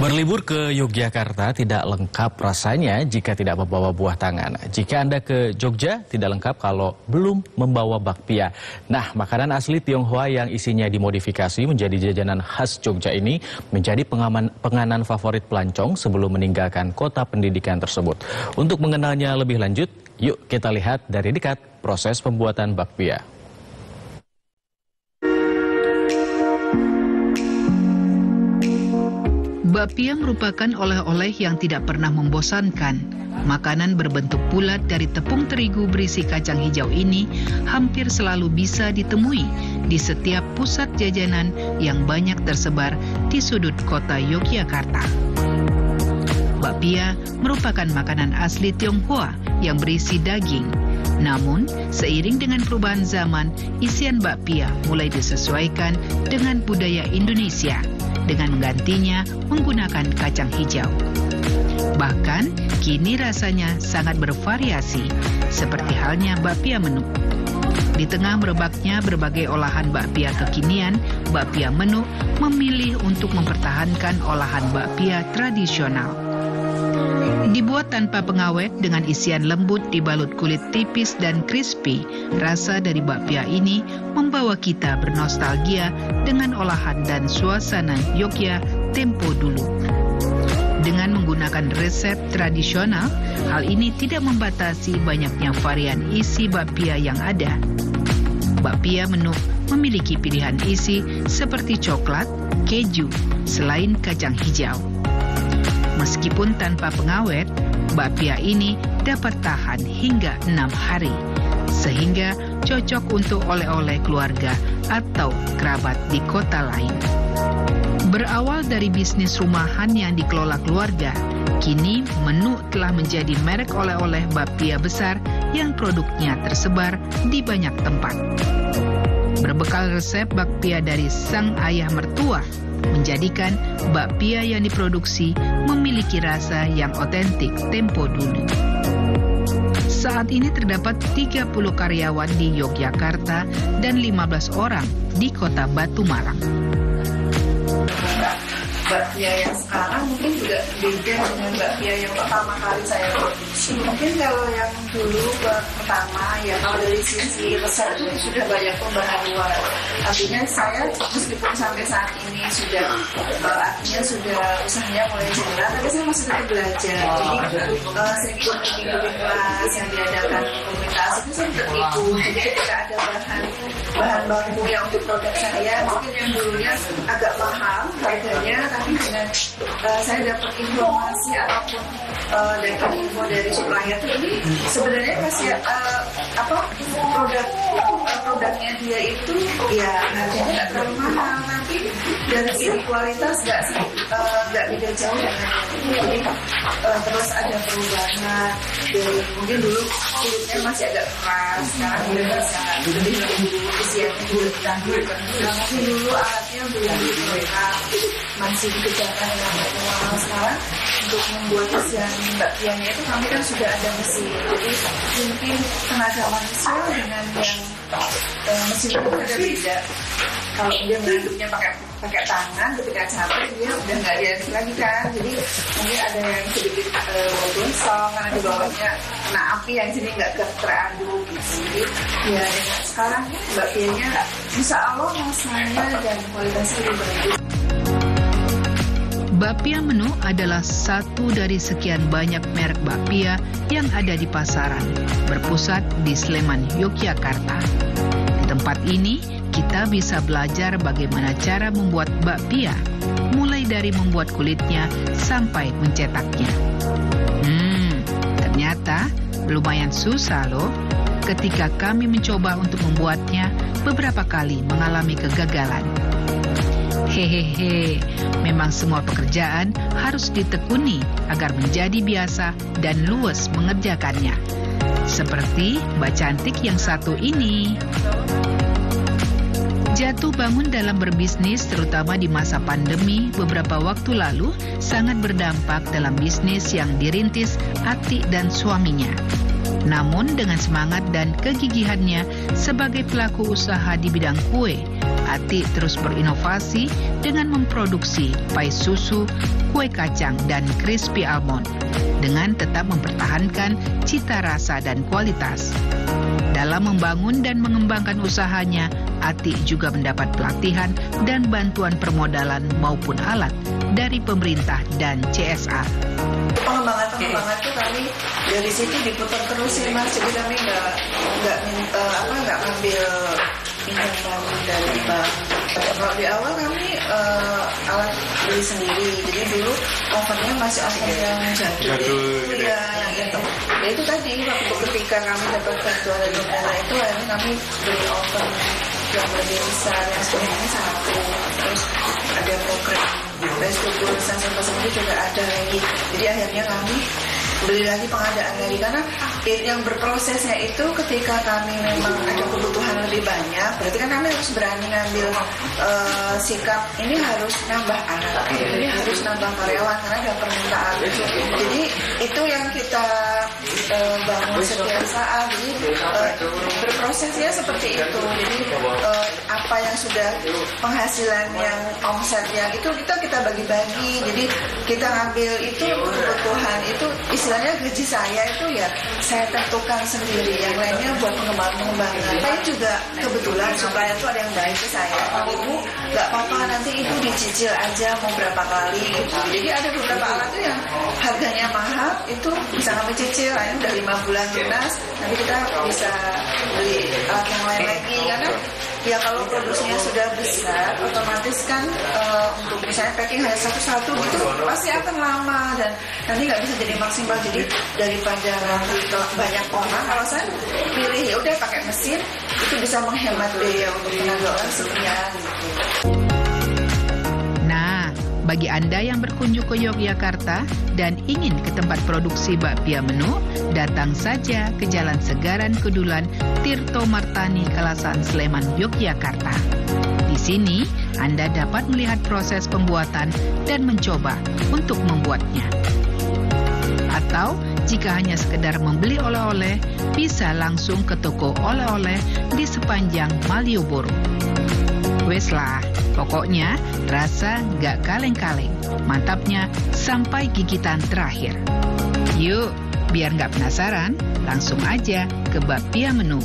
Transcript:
Berlibur ke Yogyakarta tidak lengkap rasanya jika tidak membawa buah tangan. Jika Anda ke Jogja tidak lengkap kalau belum membawa bakpia. Nah, makanan asli Tionghoa yang isinya dimodifikasi menjadi jajanan khas Jogja ini menjadi penganan favorit pelancong sebelum meninggalkan kota pendidikan tersebut. Untuk mengenalnya lebih lanjut, yuk kita lihat dari dekat proses pembuatan bakpia. Bakpia merupakan oleh-oleh yang tidak pernah membosankan. Makanan berbentuk bulat dari tepung terigu berisi kacang hijau ini hampir selalu bisa ditemui di setiap pusat jajanan yang banyak tersebar di sudut kota Yogyakarta. Bakpia merupakan makanan asli Tionghoa yang berisi daging. Namun, seiring dengan perubahan zaman, isian bakpia mulai disesuaikan dengan budaya Indonesia dengan menggantinya menggunakan kacang hijau. Bahkan, kini rasanya sangat bervariasi, seperti halnya bakpia menu. Di tengah merebaknya berbagai olahan bakpia kekinian, bakpia menu memilih untuk mempertahankan olahan bakpia tradisional. Dibuat tanpa pengawet dengan isian lembut dibalut kulit tipis dan crispy, rasa dari bakpia ini membawa kita bernostalgia dengan olahan dan suasana Yogyakarta tempo dulu. Dengan menggunakan resep tradisional, hal ini tidak membatasi banyaknya varian isi bakpia yang ada. Bakpia menu memiliki pilihan isi seperti coklat, keju, selain kacang hijau. Meskipun tanpa pengawet, bakpia ini dapat tahan hingga 6 hari, sehingga cocok untuk oleh-oleh keluarga atau kerabat di kota lain. Berawal dari bisnis rumahan yang dikelola keluarga, kini menu telah menjadi merek oleh-oleh bakpia besar yang produknya tersebar di banyak tempat. Berbekal resep bakpia dari sang ayah mertua, menjadikan bakpia yang diproduksi memiliki rasa yang otentik tempo dulu. Saat ini terdapat 30 karyawan di Yogyakarta dan 15 orang di kota Batu Malang. Bakpia yang sekarang mungkin juga beda dengan bakpia yang pertama kali saya produksi. Mungkin kalau yang dulu pertama ya kalau dari sisi resep itu sudah banyak pembaharuan. Artinya saya meskipun sampai saat ini sudah artinya sudah usahanya mulai jalan, tapi saya masih tetap belajar. Jadi sering ikut kelas yang diadakan komunitas itu saya tetap ikut. Jadi ketika ada bahan baku yang untuk produk saya mungkin yang dulunya agak mahal harganya, tapi dengan saya dapat informasi ataupun dapat info dari supplier ini sebenarnya kasih produknya dia itu ya harganya nggak terlalu mahal, tapi dari segi kualitas nggak beda jauh dengan ini. Terus ada perubahan dari mungkin dulu kulitnya masih agak keras, sekarang udah bisa lebih lembut, isiannya juga canggih. Mungkin dulu alatnya belum lengkap, masih dikerjakan dengan manual. Sekarang untuk membuat isian bakpianya itu kami kan sudah ada mesin, jadi mungkin tenaga manusia dengan yang mesin itu ada beda. Kalau dia mengaduknya pakai tangan, ketika capek dia udah nggak diaduk lagi kan, jadi mungkin ada yang sedikit gosong karena di bawahnya kena api, yang sini nggak teraduk gitu. Jadi ya sekarang bakpianya insya Allah rasanya dan kualitasnya lebih bagus. Bakpia menu adalah satu dari sekian banyak merek bakpia yang ada di pasaran, berpusat di Sleman, Yogyakarta. Di tempat ini, kita bisa belajar bagaimana cara membuat bakpia, mulai dari membuat kulitnya sampai mencetaknya. Ternyata lumayan susah loh. Ketika kami mencoba untuk membuatnya, beberapa kali mengalami kegagalan. Hehehe, memang semua pekerjaan harus ditekuni agar menjadi biasa dan luwes mengerjakannya. Seperti Mbak Cantik yang satu ini. Jatuh bangun dalam berbisnis, terutama di masa pandemi beberapa waktu lalu, sangat berdampak dalam bisnis yang dirintis Ati dan suaminya. Namun dengan semangat dan kegigihannya sebagai pelaku usaha di bidang kue, Ati terus berinovasi dengan memproduksi pai susu, kue kacang, dan crispy almond dengan tetap mempertahankan cita rasa dan kualitas. Dalam membangun dan mengembangkan usahanya, Ati juga mendapat pelatihan dan bantuan permodalan maupun alat dari pemerintah dan CSR. Pengembangan itu kami dari situ diputar terus sih Mas, jadi kami nggak ngambil pinjaman dari bank. Kalau di awal kami alat beli sendiri, jadi dulu ovennya masih oven yang jadul ya, yang itu. Ya itu tadi waktu ketika kami dapat bantuan dari negara itu, akhirnya kami beli oven yang lebih besar, yang sebenarnya satu. Terus ada program restruktur sendiri juga ada lagi. Jadi akhirnya kami beli lagi pengadaan lagi, karena yang berprosesnya itu ketika kami memang ada kebutuhan lebih banyak, berarti kan kami harus berani ngambil sikap ini harus nambah alat, ini harus nambah karyawan karena ada permintaan. Jadi itu yang kita bangun setiap saat. Jadi berprosesnya seperti itu. Jadi apa yang sudah penghasilan yang omsetnya itu kita bagi-bagi. Jadi kita ngambil itu kebutuhan itu, istilahnya gaji saya itu ya saya tentukan sendiri, yang lainnya buat pengembangan. Saya juga kebetulan supplier itu ada yang baik ke saya. Ibu nggak apa-apa, nanti ibu dicicil aja mau berapa kali gitu. Jadi ada beberapa alat tuh yang harganya mahal itu bisa kami cicil, ini udah 5 bulan lunas, nanti kita bisa beli alat yang lain lagi. Karena ya kalau produksinya sudah besar, otomatis kan untuk misalnya packing hanya satu-satu gitu pasti akan lama dan nanti nggak bisa jadi maksimal. Jadi daripada banyak orang, kalau saya pilih ya udah pakai mesin, itu bisa menghemat biaya untuk tenaga orang sekian gitu. Nah, bagi Anda yang berkunjung ke Yogyakarta dan ingin ke tempat produksi bakpia Menu, datang saja ke Jalan Segaran Kedulan, Tirto Martani, Kalasan, Sleman, Yogyakarta. Di sini, Anda dapat melihat proses pembuatan dan mencoba untuk membuatnya. Atau, jika hanya sekedar membeli oleh-oleh, bisa langsung ke toko oleh-oleh di sepanjang Malioboro. Wes lah, pokoknya rasa gak kaleng-kaleng, mantapnya sampai gigitan terakhir. Yuk, biar gak penasaran, langsung aja ke Bakpia Menu.